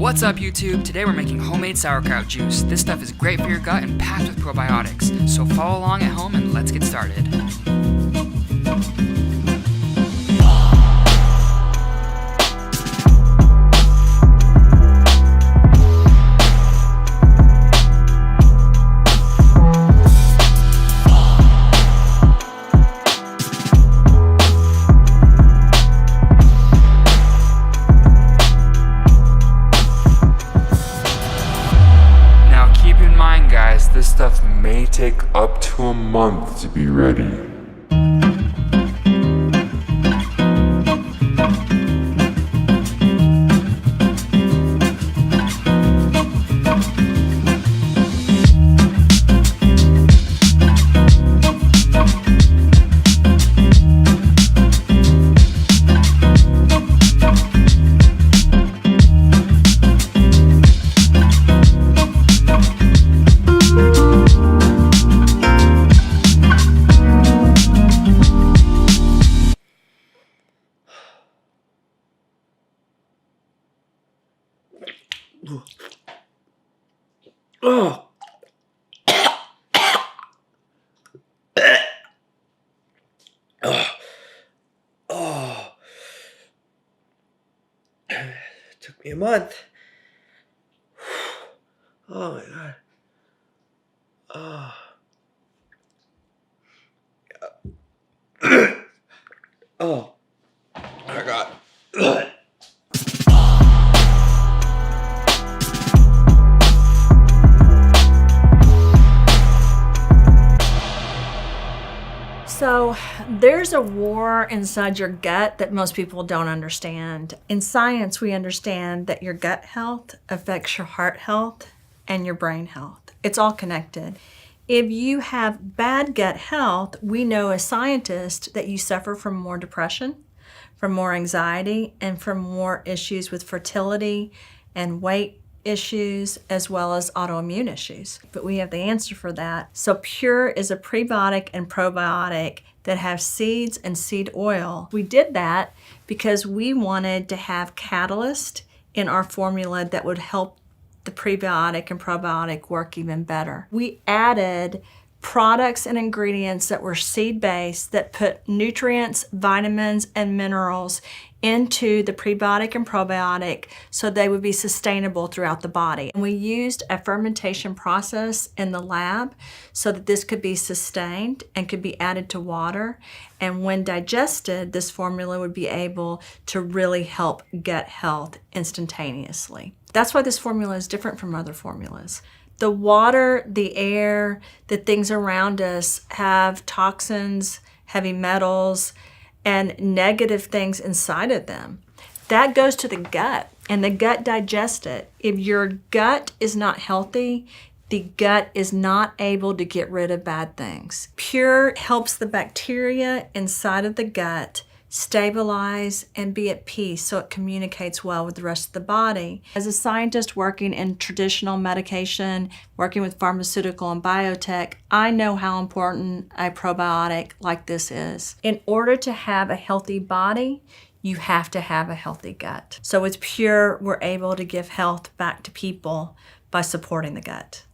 What's up, YouTube? Today we're making homemade sauerkraut juice. This stuff is great for your gut and packed with probiotics. So follow along at home and let's get started. This stuff may take up to a month to be ready. Oh. Oh. It took me a month. Oh my God. Oh. Oh my God. So there's a war inside your gut that most people don't understand. In science, we understand that your gut health affects your heart health and your brain health. It's all connected. If you have bad gut health, we know as scientists that you suffer from more depression, from more anxiety, and from more issues with fertility and weight issues, as well as autoimmune issues. But we have the answer for that. So Pure is a prebiotic and probiotic that have seeds and seed oil. We did that because we wanted to have catalyst in our formula that would help the prebiotic and probiotic work even better. We added products and ingredients that were seed-based that put nutrients, vitamins, and minerals into the prebiotic and probiotic so they would be sustainable throughout the body. And we used a fermentation process in the lab so that this could be sustained and could be added to water. And when digested, this formula would be able to really help gut health instantaneously. That's why this formula is different from other formulas. The water, the air, the things around us have toxins, heavy metals, and negative things inside of them. That goes to the gut, and the gut digests it. If your gut is not healthy, the gut is not able to get rid of bad things. Pure helps the bacteria inside of the gut stabilize and be at peace so it communicates well with the rest of the body. As a scientist working in traditional medication, working with pharmaceutical and biotech, I know how important a probiotic like this is. In order to have a healthy body, you have to have a healthy gut. So with Pure, we're able to give health back to people by supporting the gut.